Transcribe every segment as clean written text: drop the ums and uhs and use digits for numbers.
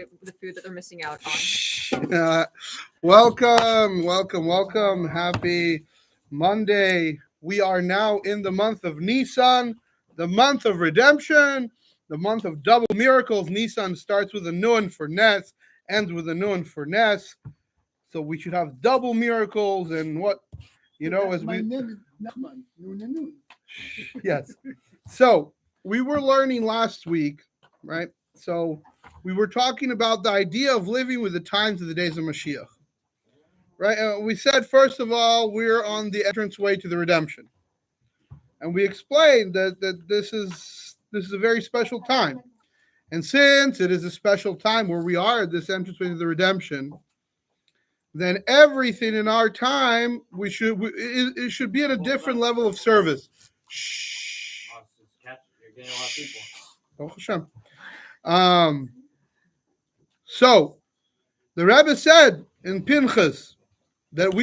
the food that they're missing out on. Welcome. Happy Monday. We are now in the month of Nisan, the month of redemption, the month of double miracles. Nisan starts with a nun for Nes, ends with a nun for Nes. So we should have double miracles and as my we... name is Nachman. Nun. Yes. So we were learning last week, right? So we were talking about the idea of living with the times of the days of Mashiach, right? We said, first of all, we're on the entranceway to the redemption. And we explained that this is a very special time. And since it is a special time where we are at this entranceway to the redemption, then everything in our time, it should be at a different level of service. Shh. You're getting a lot of people. Baruch Hashem. So the Rebbe said in Pinchas that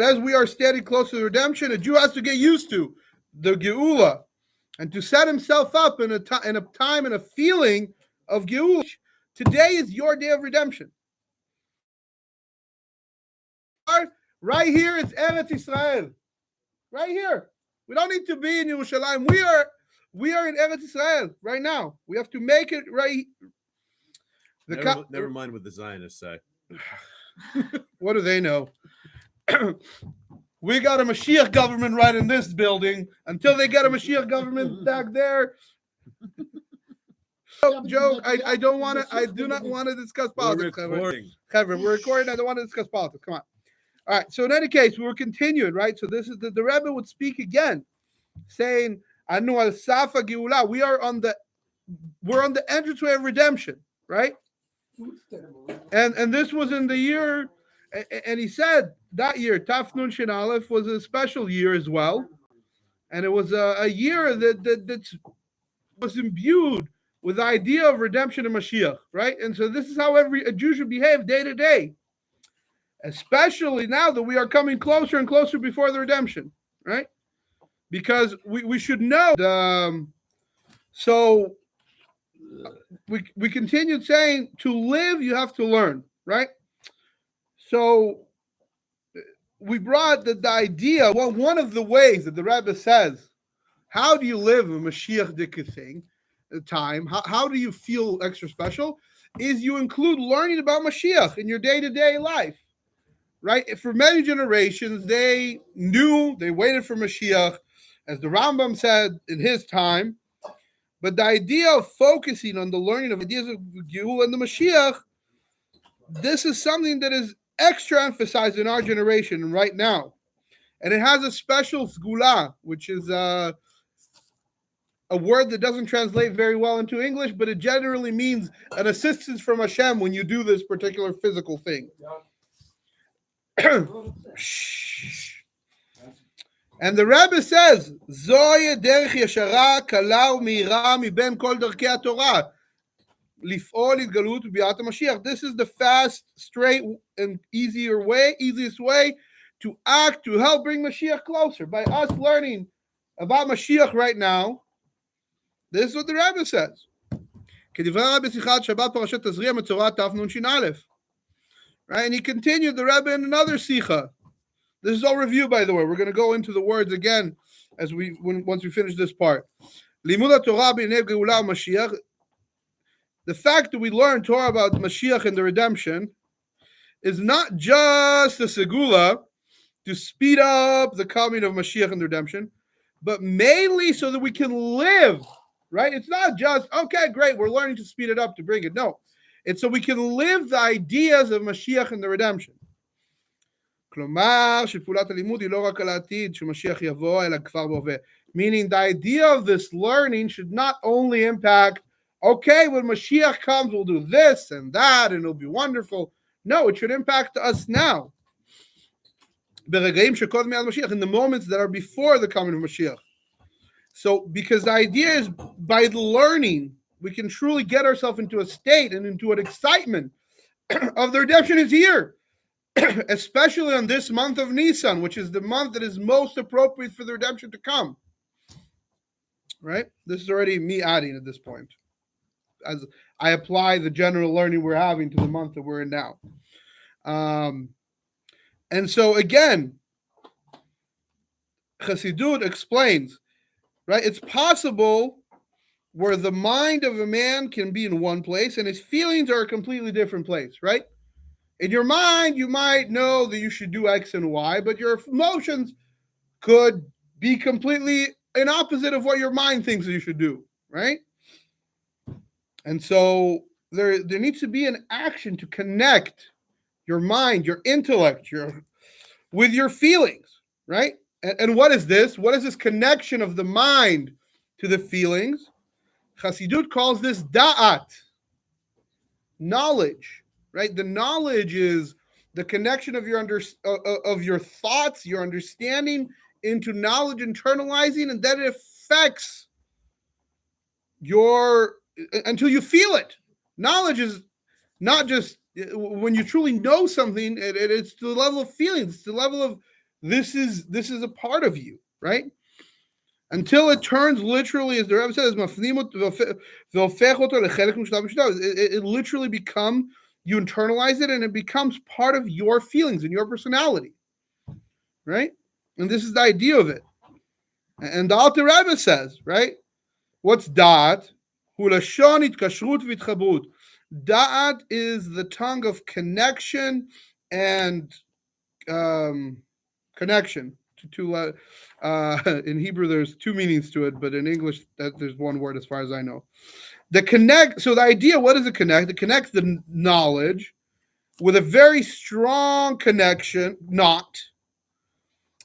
as we are standing close to the redemption, a Jew has to get used to the geulah and to set himself up in a time and a feeling of geulah. Today is your day of redemption. Right here, it's Eretz Israel. Right here. We don't need to be in Yerushalayim. We are in Eretz Israel right now. We have to make it right. Never mind what the Zionists say. What do they know? We got a Mashiach government right in this building. Until they get a Mashiach government back there. Joke. I do not want to discuss politics. We're recording. We're recording. I don't want to discuss politics. Come on. All right. So in any case, we were continuing, right? So this is the Rebbe would speak again, saying, "Anu al safa geulah." We're on the entranceway of redemption, right? And this was in the year, and he said that year, Taf Nun Shin Aleph, was a special year as well, and it was a year that was imbued with the idea of redemption and Mashiach, right? And so this is how a Jew should behave day to day, especially now that we are coming closer and closer before the redemption, right? Because we should know. So we continued saying, to live, you have to learn, right? So we brought the idea, one of the ways that the Rebbe says, how do you live a Mashiach thing, time? How do you feel extra special? Is you include learning about Mashiach in your day-to-day life, right? For many generations, they waited for Mashiach, as the Rambam said in his time. But the idea of focusing on the learning of ideas of geulah and the Mashiach, this is something that is extra emphasized in our generation right now. And it has a special geulah, which is a word that doesn't translate very well into English, but it generally means an assistance from Hashem when you do this particular physical thing. And the Rebbe says, Zoye derech yashara kala u'meira miben kol darkei haTorah, lif'ol itgalut u'biat HaMashiach. This is the fast, straight, and easiest way to act, to help bring Mashiach closer. By us learning about Mashiach right now, this is what the Rebbe says. כדברי הרבי שיחת שבת פרשת תזריע מצורע תנ"ש. Right, and he continued the Rebbe in another sicha. This is all review, by the way. We're going to go into the words again once we finish this part. Limud Torah b'nei geulah Mashiach. The fact that we learn Torah about Mashiach and the redemption is not just a segula to speed up the coming of Mashiach and the redemption, but mainly so that we can live. Right? It's not just, okay, great, we're learning to speed it up to bring it. No, it's so we can live the ideas of Mashiach and the redemption. כלומר, שפעולת הלימוד היא לא רק על העתיד שמשיח יבוא, אלא כבר בהווה. Meaning the idea of this learning should not only impact, okay, when Mashiach comes, we'll do this and that, and it'll be wonderful. No, it should impact us now. ברגעים שקודם יד משיח, in the moments that are before the coming of Mashiach. So, because the idea is, by the learning, we can truly get ourselves into a state and into an excitement of the redemption is here. Especially on this month of Nisan, which is the month that is most appropriate for the redemption to come. Right? This is already me adding at this point. as I apply the general learning we're having to the month that we're in now. And so again, Chassidut explains, right? It's possible where the mind of a man can be in one place and his feelings are a completely different place, right? In your mind, you might know that you should do X and Y, but your emotions could be completely in opposite of what your mind thinks that you should do, right? And so there needs to be an action to connect your mind, your intellect, with your feelings, right? And what is this? What is this connection of the mind to the feelings? Chassidut calls this da'at, knowledge, right? The knowledge is the connection of your thoughts, your understanding into knowledge, internalizing, and then it affects your until you feel it. Knowledge is not just when you truly know something. It's the level of feelings. It's the level of this is a part of you, right? Until it turns literally, as the Rebbe says, it literally becomes, you internalize it and it becomes part of your feelings and your personality, right? And this is the idea of it. And the Alter Rebbe says, right? What's da'at? Da'at is the tongue of connection and connection. In Hebrew, there's two meanings to it, but in English, there's one word as far as I know. The connect. So the idea, what is it connect? It connects the knowledge with a very strong connection knot,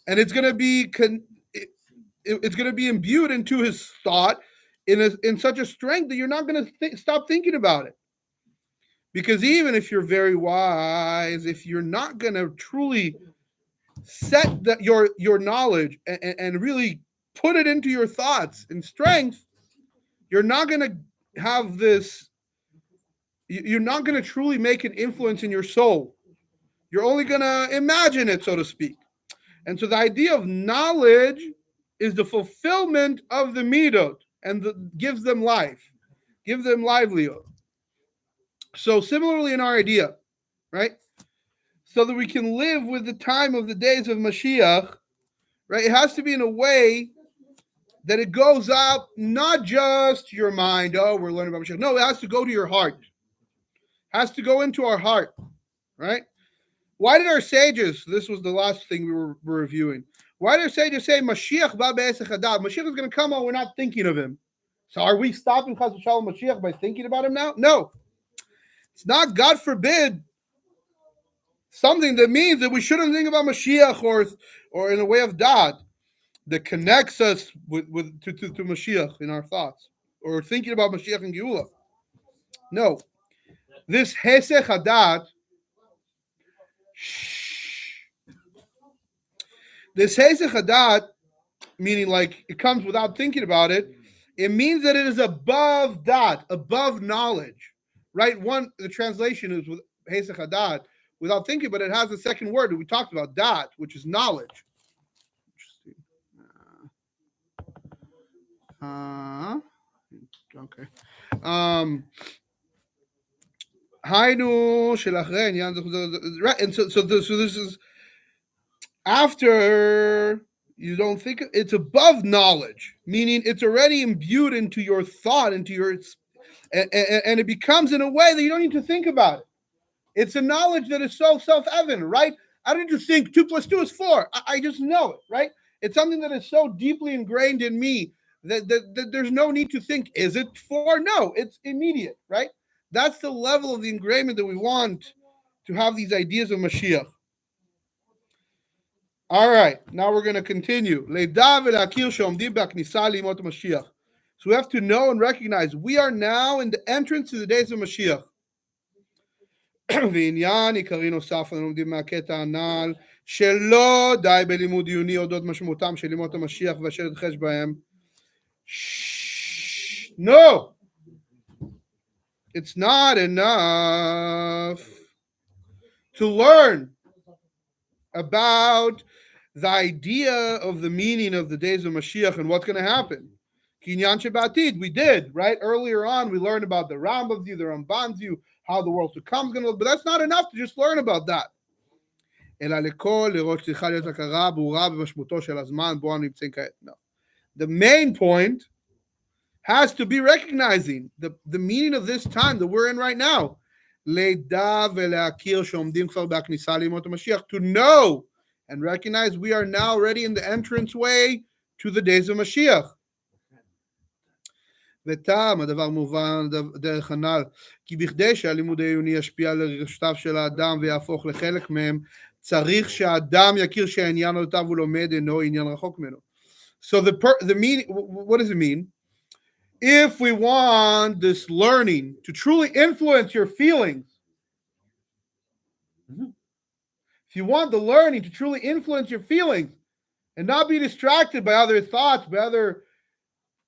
and it's going to be it's going to be imbued into his thought in such a strength that you're not going to stop thinking about it. Because even if you're very wise, if you're not going to truly set your knowledge and really put it into your thoughts and strength, you're not going to have this, you're not going to truly make an influence in your soul. You're only going to imagine it, so to speak. And so the idea of knowledge is the fulfillment of the midot and gives them life, gives them livelihood. So similarly in our idea, right? So that we can live with the time of the days of Mashiach, right? It has to be in a way that it goes up, not just your mind. Oh, we're learning about Mashiach. No, it has to go to your heart. It has to go into our heart, right? Why did our sages, this was the last thing we were reviewing, why did our sages say Mashiach ba be'esech hadad? Mashiach is going to come while we're not thinking of him. So are we stopping Chas v'shalom Mashiach by thinking about him now? No. It's not, God forbid, something that means that we shouldn't think about Mashiach or in a way of dad that connects us to Mashiach in our thoughts or thinking about Mashiach and geulah. No. This hesech hadat, this hesech hadat, meaning like it comes without thinking about it, it means that it is above dat, above knowledge, right? The translation is with hesech hadat, without thinking, but it has a second word that we talked about, dat, which is knowledge. Okay. Right, and so this is after you don't think it's above knowledge, meaning it's already imbued into your thought, into your, and it becomes in a way that you don't need to think about it. It's a knowledge that is so self-evident, right? I don't need to think 2 + 2 is 4. I just know it, right? It's something that is so deeply ingrained in me that there's no need to think, is it 4? No, it's immediate, right? That's the level of the ingrainment that we want to have these ideas of Mashiach. All right, now we're going to continue. So we have to know and recognize we are now in the entrance to the days of Mashiach. ועניין עיקרי נוסף אנחנו לומדים מהקטע הנ"ל שלא די בלימוד עיוני אודות משמעותם של ימות המשיח ואשר יתרחש בהם. No, it's not enough to learn about the idea of the meaning of the days of Mashiach and what's going to happen. Kinyan Shebatid, we did, right? Earlier on, we learned about the Rambam view, the Ramban's view, how the world to come is going to look, but that's not enough to just learn about that. אלא לכל לראות שצריכה להיות הכרה ברורה במשמעותו של הזמן בו אנו נמצאים כעת. No. The main point has to be recognizing the meaning of this time that we're in right now. לידע ולהכיר שעומדים כבר בכניסה לימות המשיח. To know and recognize we are now already in the entrance way to the days of Mashiach. וטעם, הדבר מובן דרך הנ"ל, כי בכדי שהלימוד העיוני ישפיע על רגשותיו של האדם ויהפוך לחלק מהם, צריך שהאדם יכיר שהעניין אותיו הוא לומד אינו עניין רחוק ממנו. So the meaning, what does it mean? If we want this learning to truly influence your feelings, if you want the learning to truly influence your feelings and not be distracted by other thoughts, by other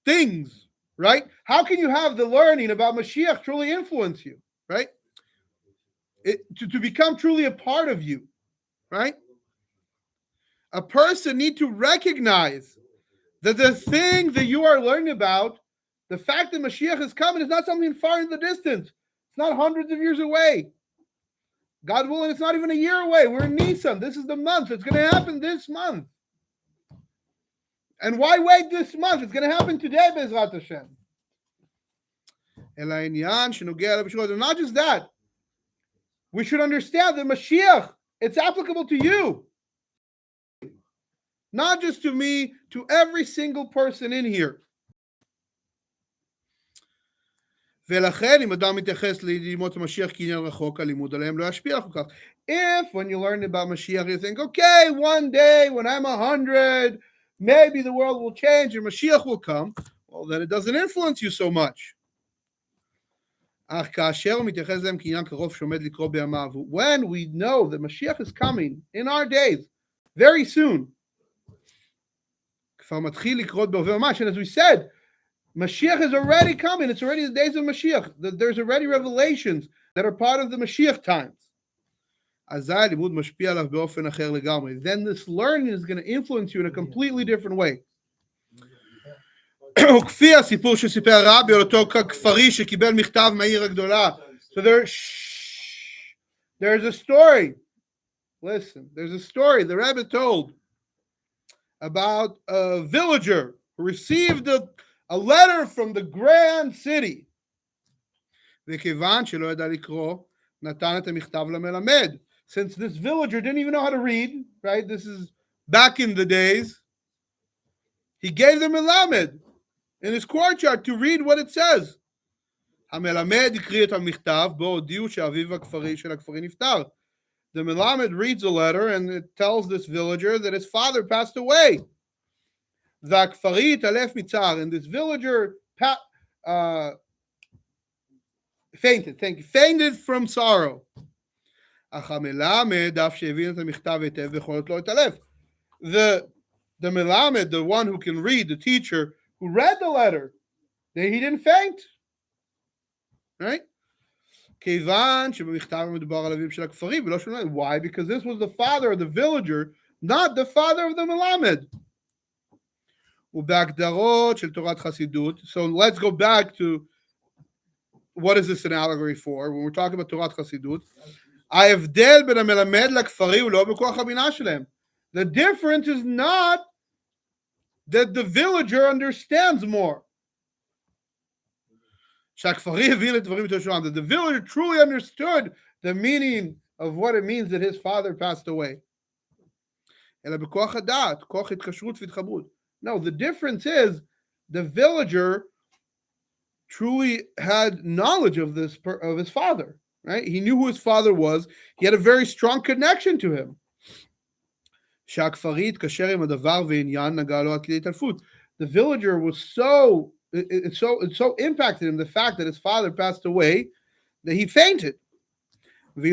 things, right? How can you have the learning about Mashiach truly influence you, right? To become truly a part of you, right? A person needs to recognize that the thing that you are learning about, the fact that Mashiach is coming, is not something far in the distance. It's not hundreds of years away. God willing, it's not even a year away. We're in Nisan. This is the month. It's going to happen this month. And why wait this month? It's going to happen today, Bezrat Hashem. And not just that. We should understand that Mashiach, it's applicable to you. Not just to me, to every single person in here. ולכן, אם אדם מתייחס לימות המשיח כעניין רחוק, הלימוד עליהם לא ישפיע כל כך. If, when you learn about Mashiach, you think, okay, one day, when I'm 100, maybe the world will change and Mashiach will come, well, then it doesn't influence you so much. אך כאשר הוא מתייחס להם כעניין קרוב שעומד לקרות בימיו, when we know that Mashiach is coming in our days, very soon, כבר מתחיל לקרות בהווה ממש, and as we said, Mashiach is already coming. It's already the days of Mashiach. There's already revelations that are part of the Mashiach times. Then this learning is going to influence you in a completely different way. So there's a story. Listen, there's a story the Rebbe told about a villager who received a letter from the grand city. Since this villager didn't even know how to read, right? This is back in the days. He gave the melamed in his courtyard to read what it says. The melamed reads the letter and it tells this villager that his father passed away. And this villager fainted from sorrow. The melamed, the one who can read, the teacher who read the letter, he didn't faint. Right? Why? Because this was the father of the villager, not the father of the melamed. So let's go back to what is this an allegory for? When we're talking about Torah Chasidut, the difference is not that the villager understands more. That the villager truly understood the meaning of what it means that his father passed away. No, the difference is the villager truly had knowledge of this of his father, right? He knew who his father was. He had a very strong connection to him. The villager was so impacted him, the fact that his father passed away, that he fainted. And for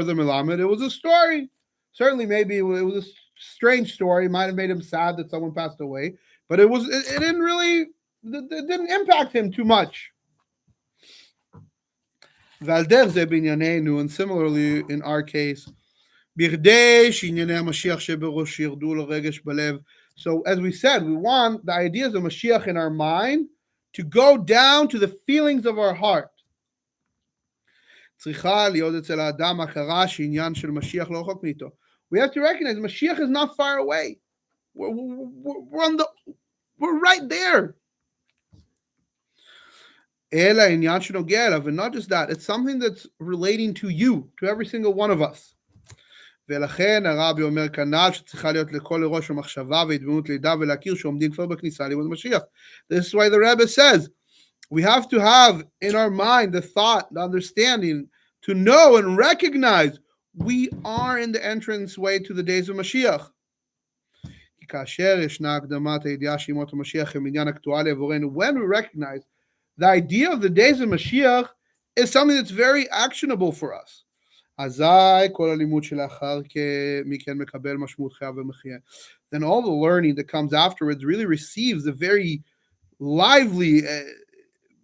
the melamed, it was a story. Certainly, maybe it was a strange story. It might have made him sad that someone passed away, but it didn't impact him too much. And similarly, in our case, So as we said, we want the ideas of Mashiach in our mind to go down to the feelings of our heart. We have to recognize Mashiach is not far away. We're right there. And not just that, it's something that's relating to you, to every single one of us. ולכן הרבי אומר כנ"ל שצריכה להיות לכל ראש המחשבה והתבוננות לידע ולהכיר שעומדים כבר בכניסה לימוד המשיח. This is why the Rebbe says we have to have in our mind the thought, the understanding, to know and recognize we are in the entrance way to the days of Mashiach. כי כאשר ישנה הקדמת הידיעה שימות המשיח הם עניין אקטואלי עבורנו, when we recognize the idea of the days of Mashiach is something that's very actionable for us. אזי כל הלימוד שלאחר מכן מקבל משמעות חיה ומחיה. Then all the learning that comes afterwards really receives a very lively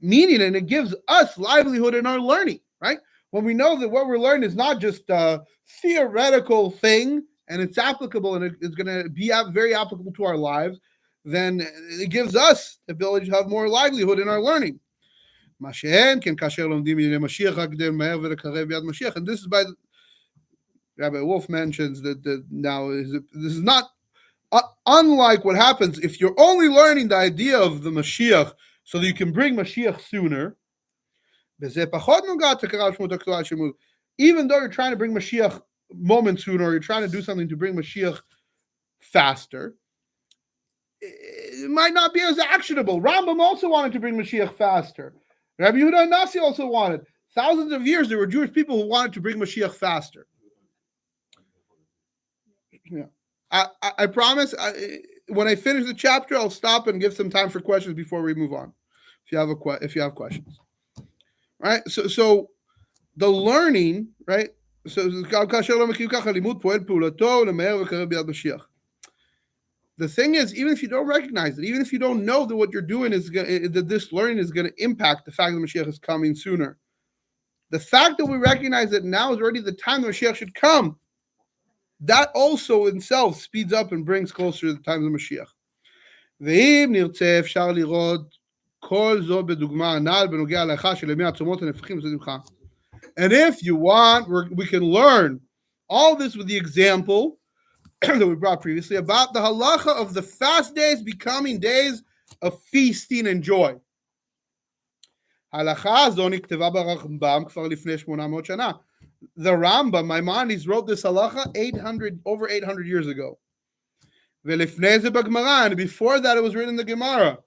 meaning, and it gives us livelihood in our learning, right? When we know that what we're learning is not just a theoretical thing, and it's applicable, and it's going to be very applicable to our lives, then it gives us the ability to have more livelihood in our learning. מה שאין, כן, כאשר לומדים ענייני משיח, רק כדי מהר ולקרב ביד משיח. And this is by Rabbi Wolf mentions that now this is not unlike what happens if you're only learning the idea of the Mashiach so that you can bring Mashiach sooner. בזה פחות נוגעת הכרה משמעות אקטואלית של לימוד. Even though you're trying to bring Mashiach moments sooner, or you're trying to do something to bring Mashiach faster, it might not be as actionable. Rambam also wanted to bring Mashiach faster. Rabbi Yehuda Nasi also wanted. Thousands of years there were Jewish people who wanted to bring Mashiach faster. Yeah. I promise when I finish the chapter, I'll stop and give some time for questions before we move on. If you have questions. Right? So the learning, right? So the thing is, even if you don't recognize it, even if you don't know that what you're doing that this learning is going to impact the fact that Mashiach is coming sooner, the fact that we recognize that now is already the time that Mashiach should come, that also in itself speeds up and brings closer to the time of Mashiach. ואם נרצה אפשר לראות כל זאת בדוגמה הנ"ל בנוגע להלכה של ימי הצומות הנפחים ושמחה. And if you want, we can learn all this with the example that we brought previously about the halacha of the fast days becoming days of feasting and joy. ההלכה הזו נכתבה ברמב"ם כבר לפני 800 שנה. The Rambam, Maimonides, wrote this halacha over 800 years ago. ולפני זה בגמרא, and before that it was written in the Gemara.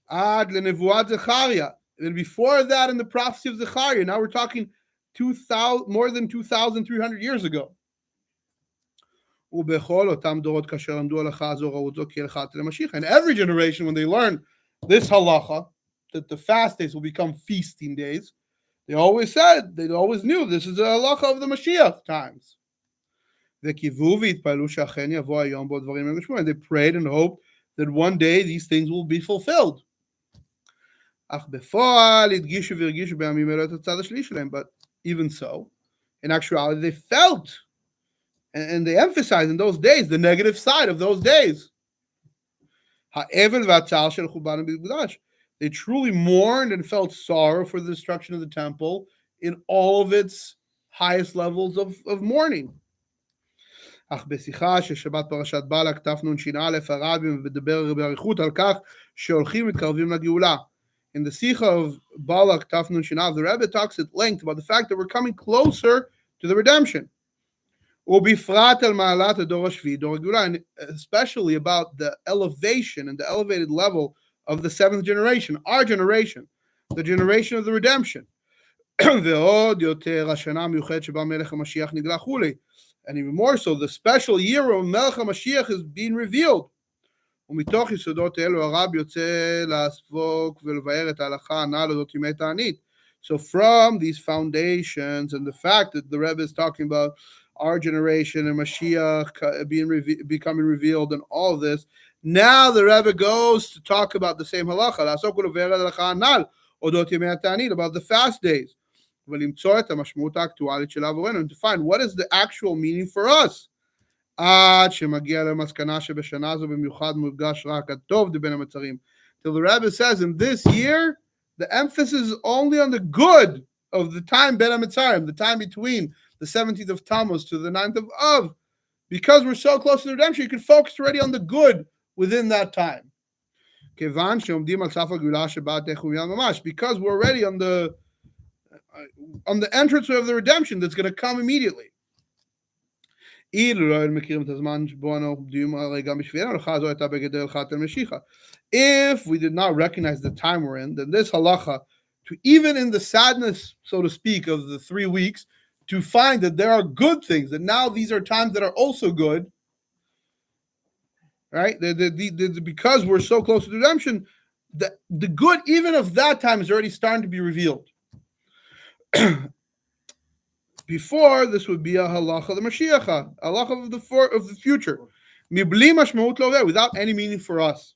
עד לנבואת זכריה. And before that in the prophecy of Zechariah. Now we're talking more than 2,300 years ago. ובכל אותם דורות כאשר למדו הלכה הזו ראו זו כהלכת למשיח. And every generation, when they learn this halacha, that the fast days will become feasting days, they always knew this is the halacha of the Mashiach times. וקיוו והתפעלו שאכן יבוא היום בו דברים אלו ישמעו. And they prayed and hoped that one day these things will be fulfilled. אך בפועל הדגישו והרגישו בימים אלו את הצד השלישי שלהם. But even so, in actuality, they felt and they emphasized in those days the negative side of those days. האבל והצער של חורבן בית המקדש. They truly mourned and felt sorrow for the destruction of the temple in all of its highest levels of mourning. אך בשיחה של שבת פרשת בלק תנ"א הרבי מדבר באריכות על כך שהולכים מתקרבים לגאולה. In the Sikha of Balak Tafnun Shinav, the Rebbe talks at length about the fact that we're coming closer to the redemption. ובפרט על מעלת הדור השביעי, דור הגאולה, and especially about the elevation and the elevated level of the seventh generation, our generation, the generation of the redemption. ועוד יותר השנה המיוחדת שבה מלך המשיח נגלה כולי. And even more so, the special year of Melech HaMashiach is being revealed. ומתוך יסודות אלו הרב יוצא להסבוק ולבאר את ההלכה הנ"ל הזאת ימי תענית. So from these foundations and the fact that the Rebbe is talking about our generation and Mashiach becoming revealed and all of this, now the Rebbe goes to talk about the same halacha, לעסוק ולבאר את ההלכה הנ"ל אודות ימי התענית, about the fast days. ולמצוא את המשמעות האקטואלית שלה עבורנו, and to find what is the actual meaning for us. עד שמגיע למסקנה שבשנה זו במיוחד מודגש רק הטוב בין המצרים. Till the Rebbe says in this year, the emphasis is only on the good of the time Ben HaMetzarim, the time between the 17th of Tammuz to the 9th of Av. Because we're so close to the redemption, you can focus already on the good within that time. כיוון שעומדים על סף הגאולה שבאה תכף ומיד ממש, because we're already on the entrance of the redemption that's going to come immediately. If we did not recognize the time we're in, then this halacha, to even in the sadness, so to speak, of the 3 weeks, to find that there are good things, that now these are times that are also good, right? Because we're so close to the redemption, the good even of that time is already starting to be revealed. Before, this would be a halacha the Mashiach, a halacha of the future, מבלי משמעות לעובד, without any meaning for us.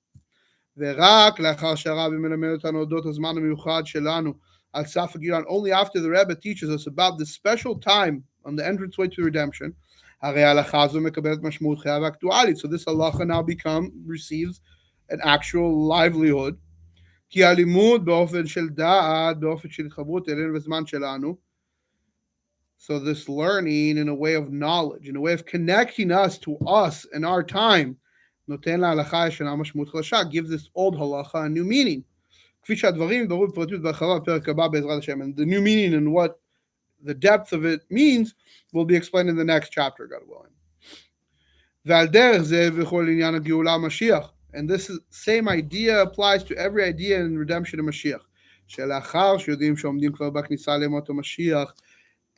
ורק לאחר שהרבי מלמד אותנו אודות הזמן המיוחד שלנו על סף הגאולה, only after the Rebbe teaches us about this special time on the entranceway to redemption, הרי ההלכה הזו מקבלת משמעות חיה ואקטואלית. So this halacha now receives an actual livelihood. כי הלימוד באופן של דעת, באופן של התחברות אלינו בזמן שלנו, so this learning in a way of knowledge, in a way of connecting us to us and our time, נותן להלכה הישנה משמעות חדשה, gives this old halacha a new meaning. כפי שהדברים דברו בפרטיות בהרחבה בפרק הבא בעזרת השם. And the new meaning and what the depth of it means will be explained in the next chapter, God willing. ועל דרך זה בכל עניין הגאולה המשיח. And this same idea applies to every idea in redemption of Mashiach. שלאחר שיודעים שעומדים כבר בכניסה לימות המשיח,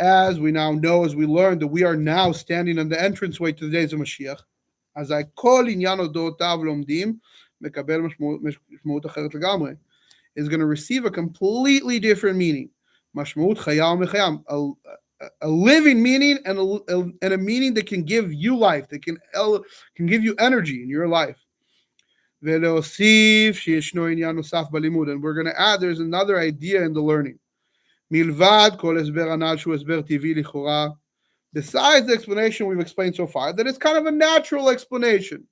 as we now know, as we learn that we are now standing on the entranceway to the days of Mashiach, as I כל עניין הודעותיו לומדים, מקבל משמעות אחרת לגמרי, is going to receive a completely different meaning. משמעות חיה ומחיים, a living meaning and a meaning that can give you life, that can give you energy in your life. ולהוסיף שישנו עניין נוסף בלימוד, and we're going to add, there's another idea in the learning. מלבד כל הסבר הנ"ל שהוא הסבר טבעי לכאורה, besides the explanation we've explained so far, that it's kind of a natural explanation.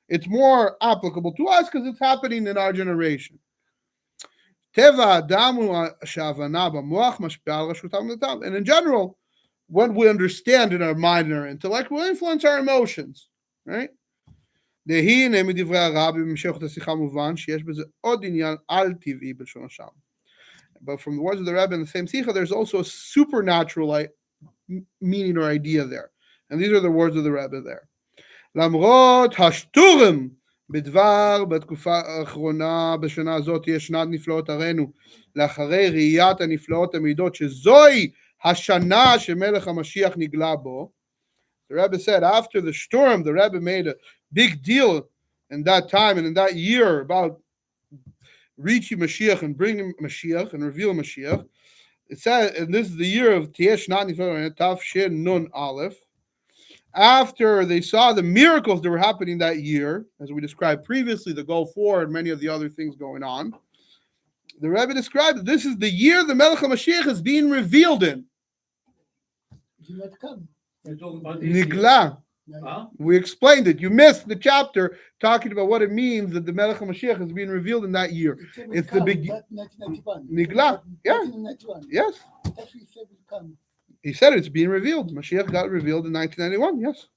It's more applicable to us because it's happening in our generation. טבע האדם הוא שההבנה במוח משפיעה על רשותם ודתם. And in general, what we understand in our mind and our intellect will influence our emotions, right? והנה מדברי הרבי במשך השיחה מובן שיש בזה עוד עניין על טבעי בלשון השם. But from the words of the Rebbe in the same sikha, there's also a supernatural meaning or idea there. And these are the words of the Rebbe there. למרות השטורם בדבר בתקופה האחרונה בשנה הזאת יש שנת נפלאות ערינו, לאחרי ראיית הנפלאות המידות, שזוהי השנה שמלך המשיח נגלה בו. The Rebbe said after the storm, the Rebbe made a big deal in that time and in that year about reaching Mashiach and bringing Mashiach and reveal Mashiach. It said, and this is the year of Tafshin Nun Aleph. After they saw the miracles that were happening that year, as we described previously, the Gulf War and many of the other things going on, the Rebbe described that this is the year the Melech HaMashiach is being revealed in. Nigla. Huh? We explained it. You missed the chapter talking about what it means that the Melech HaMashiach is being revealed in that year. It's the big Nigla. Yeah. Yes. He said it's being revealed. Mashiach got revealed in 1991. Yes.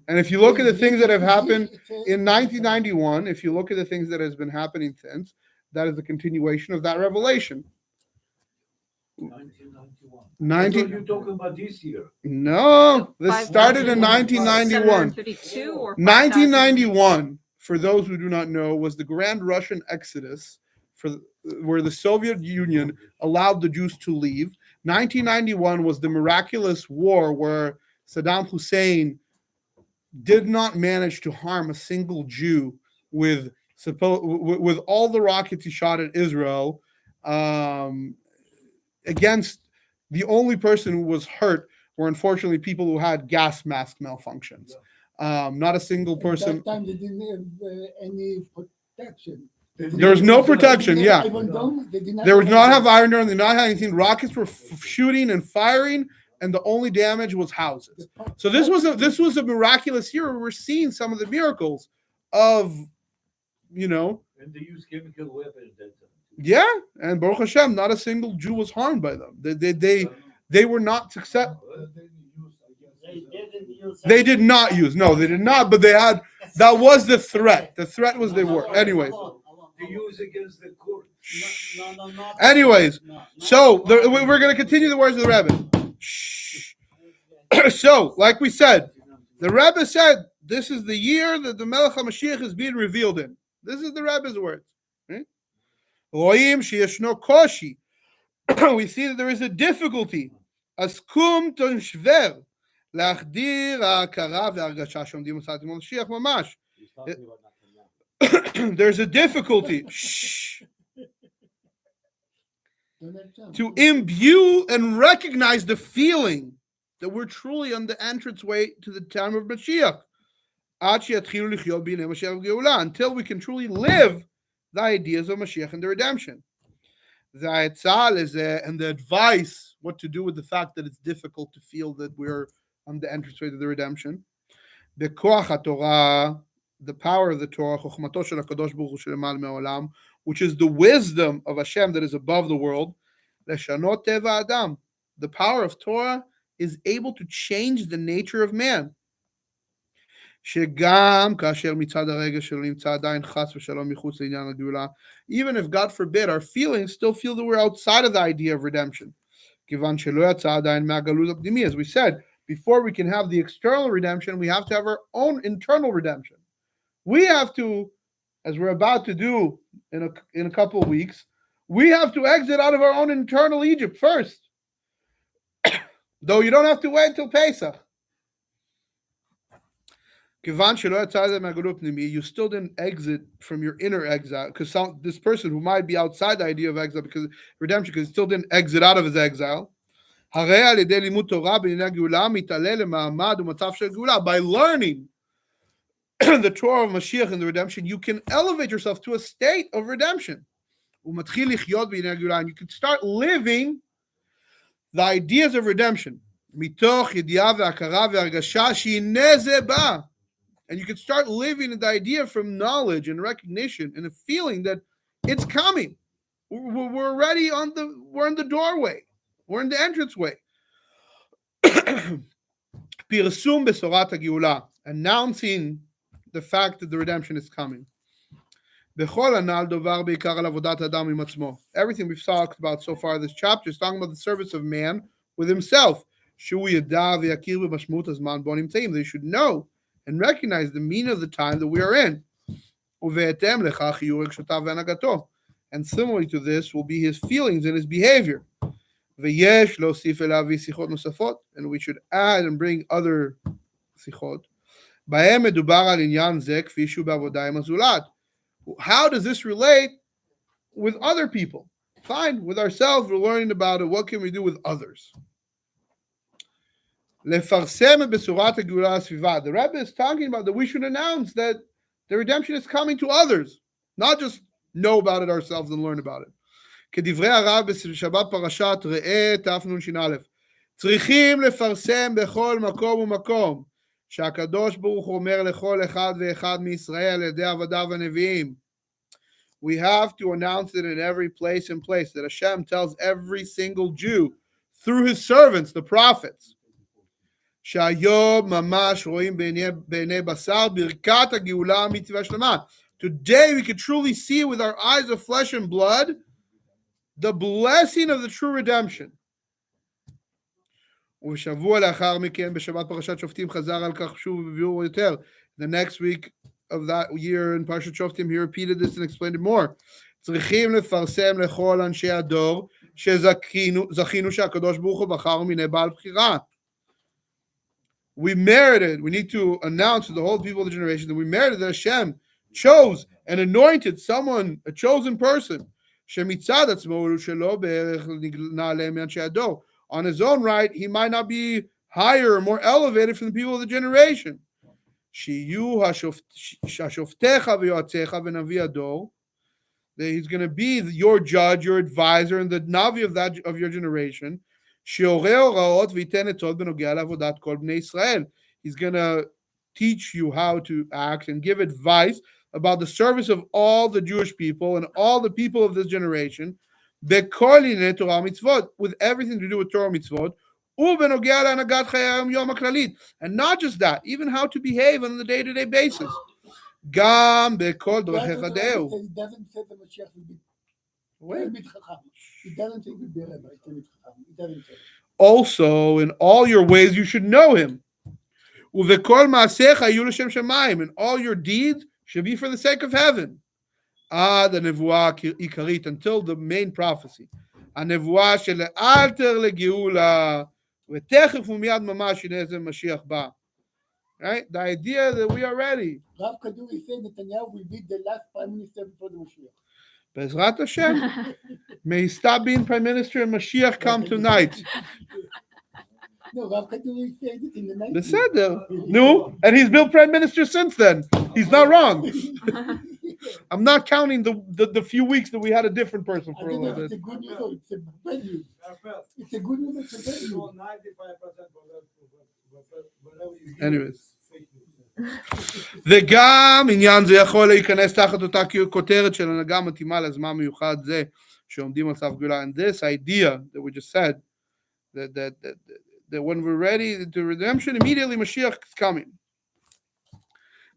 And if you look at the things that have happened in 1991, if you look at the things that has been happening since, that is a continuation of that revelation. 1991. You're talking about this year. No, this started in 1991. 752 or 1991, for those who do not know, was the Grand Russian Exodus, where the Soviet Union allowed the Jews to leave. 1991 was the miraculous war where Saddam Hussein did not manage to harm a single Jew with all the rockets he shot at Israel. Against the only person who was hurt were unfortunately people who had gas mask malfunctions. Not a single person. At that time they didn't have any protection. There was no protection. They Yeah, didn't have Iron Dome, they did not there was have not have Iron Dome. They did not have anything. Rockets were shooting and firing, and the only damage was houses. So this was a miraculous year where we're seeing some of the miracles of, And they use chemical weapons that time. yeah, and Baruch Hashem, not a single Jew was harmed by them. They were not successful. They did not use. No, they did not. But they had. That was the threat. The threat was they were. Anyways. They use against the court. No. Anyways, so we're going to continue the words of the Rebbe. Shh. So, like we said, the Rebbe said this is the year that the Melech HaMashiach is being revealed in. This is the Rebbe's words. Roim sheyeshno koshi. We see that there is a difficulty. Askum tonshver להחדיר ההכרה וההרגשה שעומדים בצד המשיח ממש. There's a difficulty to imbue and recognize the feeling that we're truly on the entranceway to the time of Mashiach. Until we can truly live the ideas of Mashiach and the redemption. And the advice, what to do with the fact that it's difficult to feel that we're on the entranceway to the redemption. The power of the Torah, which is the wisdom of Hashem that is above the world. The power of Torah is able to change the nature of man. Even if, God forbid, our feelings still feel that we're outside of the idea of redemption. As we said, before we can have the external redemption, we have to have our own internal redemption. We have to, as we're about to do in a couple of weeks, we have to exit out of our own internal Egypt first. Though you don't have to wait until Pesach. You still didn't exit from your inner exile, because this person who might be outside the idea of exile because redemption, because he still didn't exit out of his exile. By learning the Torah of Mashiach and the redemption, you can elevate yourself to a state of redemption. And you can start living the ideas of redemption. And you can start living the idea from knowledge and recognition and a feeling that it's coming. We're already we're in the doorway. We're in the entranceway. Pirsum besorat geulah, announcing the fact that the redemption is coming. Everything we've talked about so far this chapter is talking about the service of man with himself. They should know and recognize the meaning of the time that we are in. And similarly to this will be his feelings and his behavior. And we should add and bring other sichot. How does this relate with other people? Fine, with ourselves, we're learning about it. What can we do with others? The Rebbe is talking about that we should announce that the redemption is coming to others, not just know about it ourselves and learn about it. כדברי הרב בשבת פרשת ראה תנ"א, צריכים לפרסם בכל מקום ומקום שהקדוש ברוך הוא אומר לכל אחד ואחד מישראל על ידי עבדיו הנביאים. We have to announce it in every place and place that Hashem tells every single Jew through his servants, the prophets. שהיום ממש רואים בעיני בשר ברכת הגאולה האמיתית והשלמה. Today we can truly see with our eyes of flesh and blood the blessing of the true redemption. ובשבוע לאחר מכן, בשבת פרשת שופטים, חזר על כך שוב בביאור יותר. The next week of that year in Parshat Shoftim, he repeated this and explained it more. צריכים לפרסם לכל אנשי הדור שזכינו שהקדוש ברוך הוא בחר מיני בעל בחירה. We need to announce to the whole people of the generation that we merited that Hashem chose and anointed someone, a chosen person. שמצד עצמו הוא שלא בערך נעלה מאנשי הדור. On his own right, he might not be higher or more elevated from the people of the generation. שיהיו השופטיך ויועציך ונביא הדור. That he's going to be your judge, your advisor, and the Navi of your generation. שיורה הוראות וייתן עצות בנוגע לעבודת כל בני ישראל. He's going to teach you how to act and give advice about the service of all the Jewish people and all the people of this generation, בכל ענייני תורה ומצוות, with everything to do with Torah mitzvot, ובנוגע להנהגת חיי היום-יום הכללית. And not just that, even how to behave on the day-to-day basis. גם בכל דרכיך דעו. It doesn't say the Mashiach will be Wait. Talmid Chacham. It doesn't say he will be a rabbi, Talmid Chacham. It doesn't say. Also, in all your ways, you should know him. ובכל מעשיך יהיו לשם שמיים, and all your deeds should be for the sake of heaven. עד הנבואה העיקרית, until the main prophecy. הנבואה של אלתר לגאולה, ותכף ומיד ממש הנה איזה משיח בא. Right? The idea that we are ready. Rav Kaduri said Netanyahu will be the last prime minister before the Mashiach. Bezrat Hashem. May he stop being prime minister and Mashiach come tonight. No, Rav Kaduri said it in the 90s. Beseder. No, and he's been prime minister since then. He's not wrong. I'm not counting the few weeks that we had a different person I for a don't know little if it's a bit. good news or it's a bad news. It's a good news, it's a bad news. Anyways. וגם עניין זה יכול להיכנס תחת אותה כותרת של הנהגה מתאימה לזמן מיוחד זה שעומדים על סף גאולה. And this idea that we just said, that when we're ready to redemption, immediately Mashiach is coming.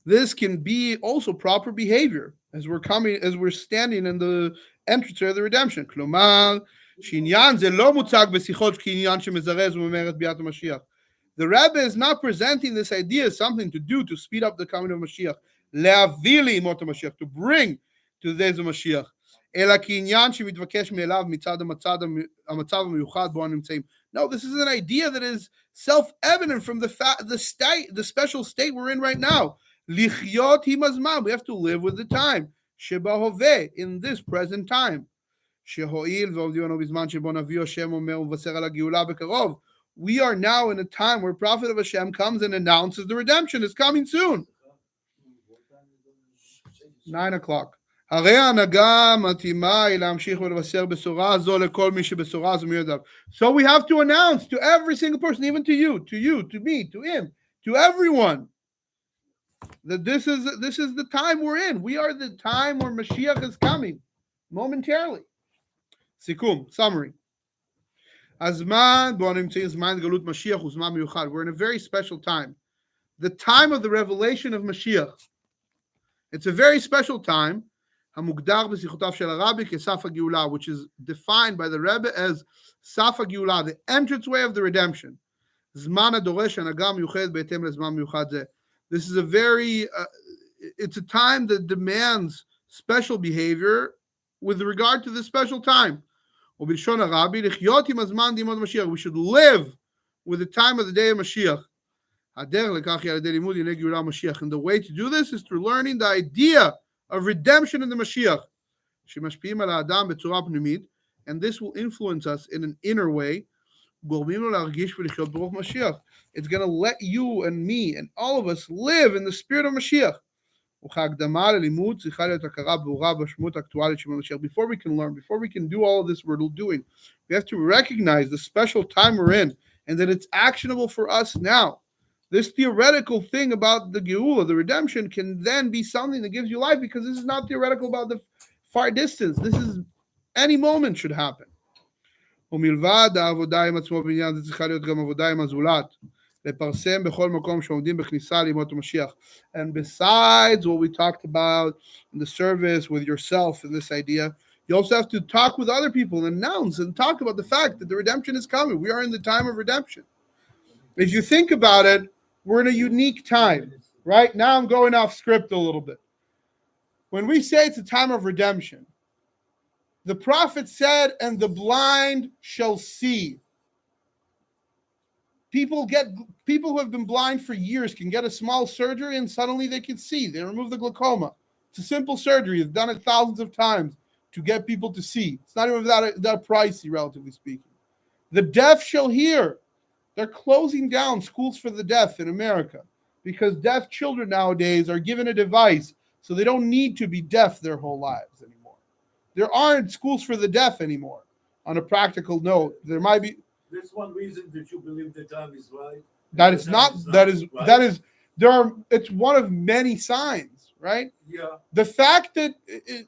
This can be also proper behavior as we're standing in the entrance of the redemption. כלומר, שעניין זה לא מוצג בשיחות כעניין שמזרז וממהר את ביאת המשיח. The Rebbe is not presenting this idea as something to do to speed up the coming of Mashiach. להביא לימות המשיח, to bring to the days of Mashiach. אלא כעניין שמתבקש מאליו מצד המצב המיוחד בו נמצאים. No, this is an idea that is self-evident from the special state we're in right now. לחיות עם הזמן, we have to live with the time. שבהווה, in this present time. שהואיל ועובדים לנו בזמן שבו נביא השם אומר ומבשר על הגאולה בקרוב. We are now in a time where Prophet of Hashem comes and announces the redemption is coming soon. 9 o'clock. הרי ההנהגה מתאימה היא להמשיך ולבשר בשורה זו לכל מי שבשורה זו מיודעיו. So we have to announce to every single person, even to you, to me, to him, to everyone, that this is the time we're in. We are the time where Mashiach is coming momentarily. סיכום, summary. הזמן בו נמצאים זמן גלות משיח הוא זמן מיוחד. We're in a very special time. The time of the revelation of Mashiach. It's a very special time. המוגדר בשיחותיו של הרבי כסף הגאולה, which is defined by the Rebbe as סף הגאולה, the entranceway of the redemption. זמן הדורש הנהגה מיוחדת בהתאם לזמן מיוחד זה. This is a very, it's a time that demands special behavior with regard to this special time. ובלשון הרבי, לחיות עם הזמן דימות משיח. We should live with the time of the day of Mashiach. הדרך לכך היא על ידי לימוד ענייני גאולה משיח. And the way to do this is through learning the idea of redemption in the Mashiach. שמשפיעים על האדם בצורה פנימית, and this will influence us in an inner way. גורמים לו להרגיש ולחיות ברוח משיח. It's going to let you and me and all of us live in the spirit of Mashiach. וכהקדמה ללימוד צריכה להיות הכרה ברורה בשמות האקטואלית של משיח. Before we can learn, before we can do all of this we're doing, we have to recognize the special time we're in and that it's actionable for us now. This theoretical thing about the geulah, the redemption, can then be something that gives you life because this is not theoretical about the far distance. This is any moment should happen. ומלבד העבודה עם עצמו בעניין זה צריכה להיות גם עבודה עם הזולת. לפרסם בכל מקום שעומדים בכניסה לימות המשיח. And besides what we talked about in the service with yourself and this idea, you also have to talk with other people and announce and talk about the fact that the redemption is coming. We are in the time of redemption. If you think about it, we're in a unique time, right? Now I'm going off script a little bit. When we say it's a time of redemption, the prophet said, and the blind shall see. People who have been blind for years can get a small surgery and suddenly they can see. They remove the glaucoma. It's a simple surgery. They've done it thousands of times to get people to see. It's not even that pricey, relatively speaking. The deaf shall hear. They're closing down schools for the deaf in America because deaf children nowadays are given a device so they don't need to be deaf their whole lives anymore. There aren't schools for the deaf anymore. On a practical note, there might be. This one reason that you believe the time is right. That The is time not. is That is. right. That is. There are. It's one of many signs, right? Yeah. The fact that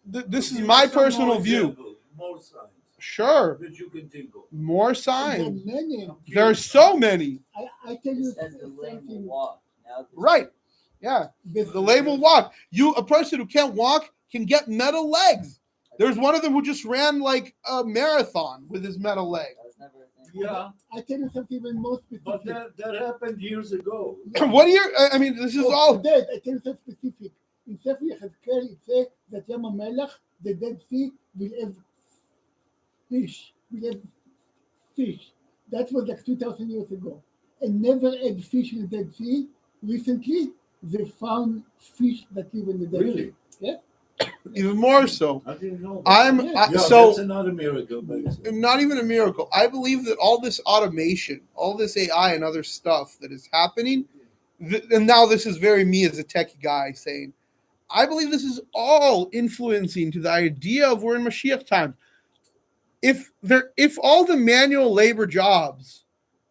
this is Give my us some personal more view. examples, more signs Sure, that you can think of. more There are signs. many. There are so many. I tell you It says the lame will something. walk. Now this- Right. Yeah. The lame will walk. A person who can't walk can get metal legs. There's one of them who just ran like a marathon with his metal leg. That was never a thing. Yeah, I tell you something even more but specific. that happened years ago. What do you? I mean, this is Oh, all. Dead, I tell you something specific. In Sefer Yechezkel, it says that Yam HaMelech, the Dead Sea, will have fish. Will have fish. That was like 2,000 years ago. And never had fish in the Dead Sea. Recently, they found fish that live in the Dead Really? Sea. Yeah. Even more so. I didn't know. Yeah, Yeah, so that's another miracle, basically. not even a miracle. I believe that all this automation, all this AI and other stuff that is happening, and now this is very me as a tech guy saying, I believe this is all influencing to the idea of we're in Mashiach time. If all the manual labor jobs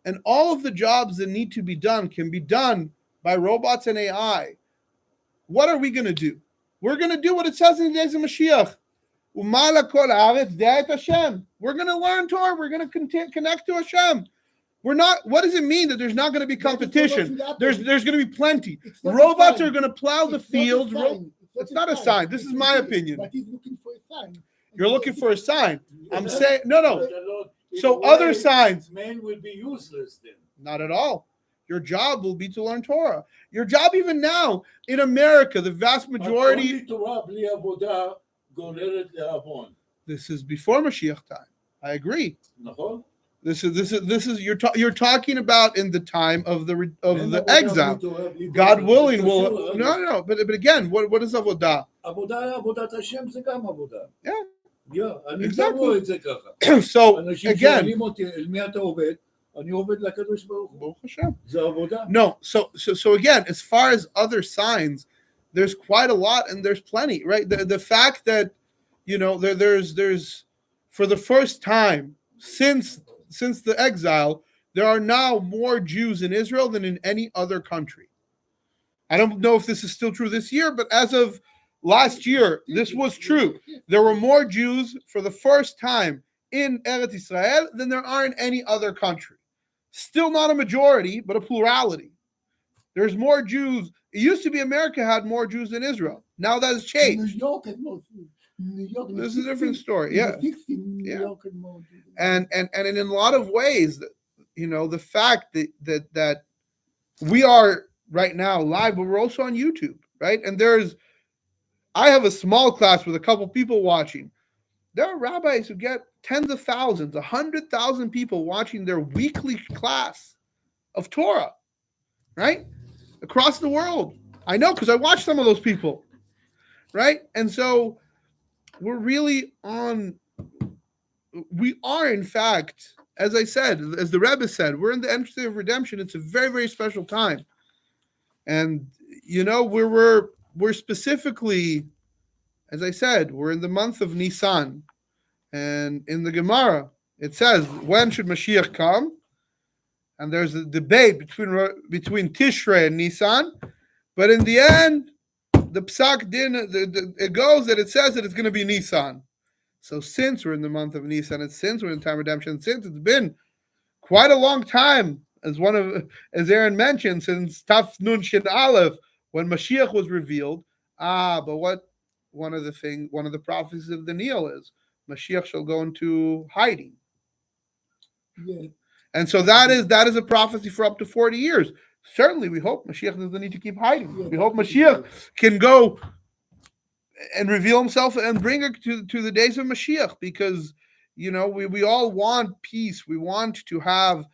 and all of the jobs that need to be done can be done by robots and AI, what are we going to do? We're going to do what it says in the days of Mashiach. Umala kol haaretz da'et Hashem. We're going to learn Torah. We're going to connect to Hashem. We're not. What does it mean that there's not going to be competition? There's going to be plenty. It's not a Robots sign. are going to plow the It's not a fields. sign. It's not a sign. This is my opinion. But he's looking for a sign. You're looking for a sign. I'm Yeah. saying no. But the Lord- in So a other way, signs, Men will be useless then. not at all. Your job will be to learn Torah. Your job, even now in America, the vast majority. Only Torah bli avodah גוררת לעוון. This is before Mashiach time. I agree. נכון? This is you're talking about in the time of the אין the עבודה exile. בלי תורה, בלי God תורה. willing, זה will קשור, no. But again, what is avodah? עבודה, עבודת השם זה גם עבודה. Yeah. אני Exactly. גם רואה את זה ככה. So אנשים again, שואלים אותי, אל מי אתה עובד? אני עובד לקדוש ברוך הוא. Baruch Hashem. זה עבודה. No. So again, as far as other signs, there's quite a lot, and there's plenty, right? The fact that there's for the first time since the exile, there are now more Jews in Israel than in any other country. I don't know if this is still true this year, but as of last year, this was true. There were more Jews for the first time in Eretz Israel than there are in any other country. Still not a majority, but a plurality. There's more Jews. It used to be America had more Jews than Israel. Now that has New changed. York had more. New York. This is a different story. Yeah. New Yeah. York had more. And in a lot of ways, the fact that we are right now live, but we're also on YouTube, right? And I have a small class with a couple people watching. There are rabbis who get tens of thousands, 100,000 people watching their weekly class of Torah, right? Across the world. I know because I watch some of those people, right? And so we're really we are, in fact, as I said, as the Rebbe said, we're in the entry of redemption. It's a very, very special time. And, we're specifically, as I said, we're in the month of Nisan. And in the Gemara, it says, when should Mashiach come? And there's a debate between Tishrei and Nisan. But in the end, the Psak Din, it goes that it says that it's going to be Nisan. So since we're in the month of Nisan, and since we're in time of redemption, since it's been quite a long time, as Aaron mentioned, since Taf Nun Shin Aleph, when Mashiach was revealed. But what one of the prophecies of Daniel is, Mashiach shall go into hiding. Yeah. And so that is a prophecy for up to 40 years. Certainly, we hope Mashiach doesn't need to keep hiding. Yeah, We hope Mashiach can go and reveal himself and bring it to the days of Mashiach, because, we all want peace. We want to have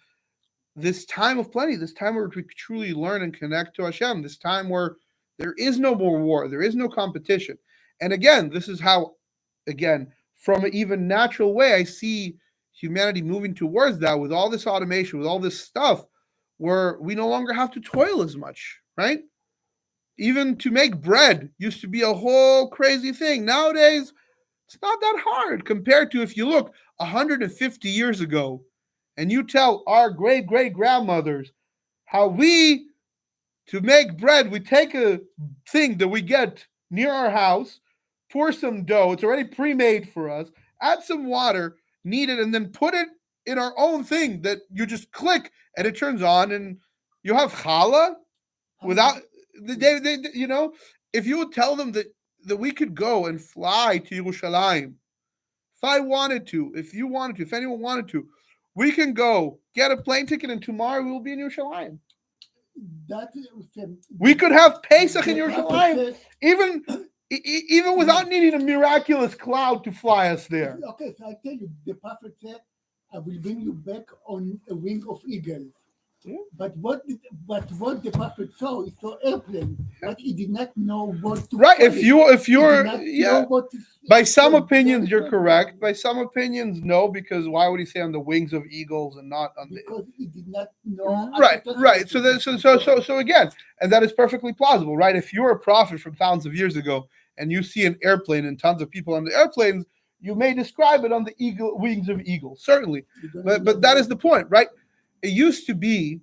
this time of plenty, this time where we truly learn and connect to Hashem, this time where there is no more war, there is no competition. And again, this is how, from an even natural way, I see humanity moving towards that with all this automation, with all this stuff, where we no longer have to toil as much, right? Even to make bread used to be a whole crazy thing. Nowadays, it's not that hard compared to if you look 150 years ago and you tell our great great grandmothers how we, to make bread, we take a thing that we get near our house, pour some dough, it's already pre-made for us, add some water, knead it, and then put it in our own thing that you just click and it turns on, and you have challah without they you know, if you would tell them that we could go and fly to Yerushalayim, if I wanted to, if you wanted to, if anyone wanted to, we can go get a plane ticket and tomorrow we will be in Yerushalayim. That We could have Pesach in the Yerushalayim, prophet said- even without needing a miraculous cloud to fly us there. Okay, so I tell you, the prophet said, "I will bring you back on a wing of eagle." Yeah. But what the prophet saw, he saw airplane, but he did not know what to. Right? call If it. you're He did not know what to- by some so opinions that's you're what- correct. By some opinions, no, because why would he say on the wings of eagles and not on the Because he did not know. right. So again, and that is perfectly plausible, right? If you're a prophet from thousands of years ago and you see an airplane and tons of people on the airplanes, you may describe it on the wings of eagles, certainly. But that is the point, right? It used to be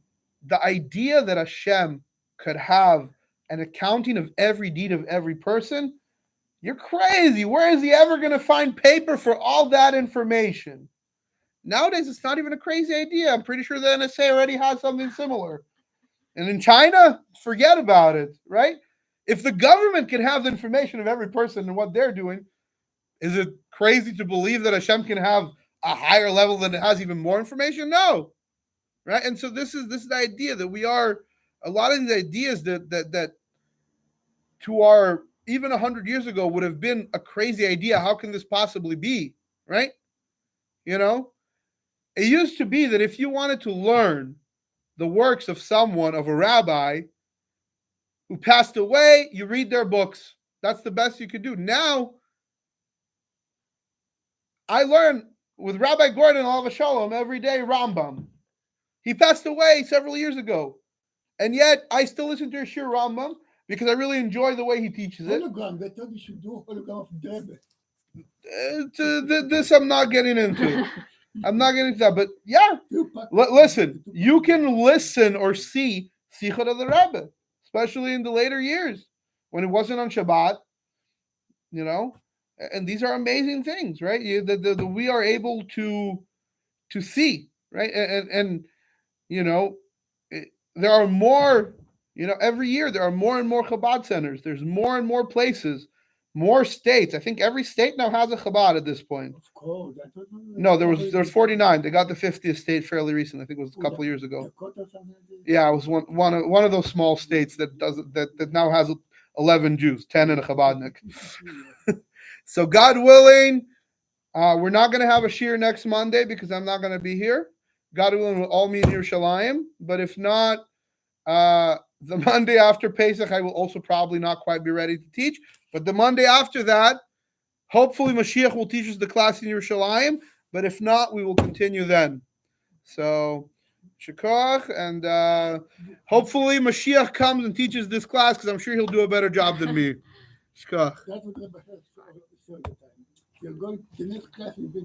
the idea that Hashem could have an accounting of every deed of every person. You're crazy. Where is he ever going to find paper for all that information? Nowadays, it's not even a crazy idea. I'm pretty sure the NSA already has something similar. And in China, forget about it, right? If the government can have the information of every person and what they're doing, is it crazy to believe that Hashem can have a higher level that it has even more information? No. Right? And so this is the idea that we are, a lot of these ideas that to our, even 100 years ago would have been a crazy idea. How can this possibly be? Right? You know, it used to be that if you wanted to learn the works of someone, of a rabbi who passed away, you read their books. That's the best you could do. Now, I learn with Rabbi Gordon Alav Shalom every day Rambam. He passed away several years ago. And yet, I still listen to Shir Rambam because I really enjoy the way he teaches it. Hologram. They thought you should do hologram of the Rebbe. This I'm not getting into. I'm not getting into that. But yeah, listen, you can listen or see Sichot of the Rebbe, especially in the later years when it wasn't on Shabbat, you know. And these are amazing things, right? We are able to see, right? And you know, there are more, you know, every year there are more and more Chabad centers. There's more and more places, more states. I think every state now has a Chabad at this point. Of course. No, there was 49. They got the 50th state fairly recently. I think it was a couple of years ago. Yeah, it was one of those small states that now has 11 Jews, 10 and a Chabadnik. So God willing, we're not going to have a shir next Monday because I'm not going to be here. God willing, we'll all meet in Yerushalayim. But if not, the Monday after Pesach, I will also probably not quite be ready to teach. But the Monday after that, hopefully Mashiach will teach us the class in Yerushalayim. But if not, we will continue then. So, Shekach, and hopefully Mashiach comes and teaches this class because I'm sure he'll do a better job than me. Shekach. That's what Rebbe said all the time. You're going, the next class will be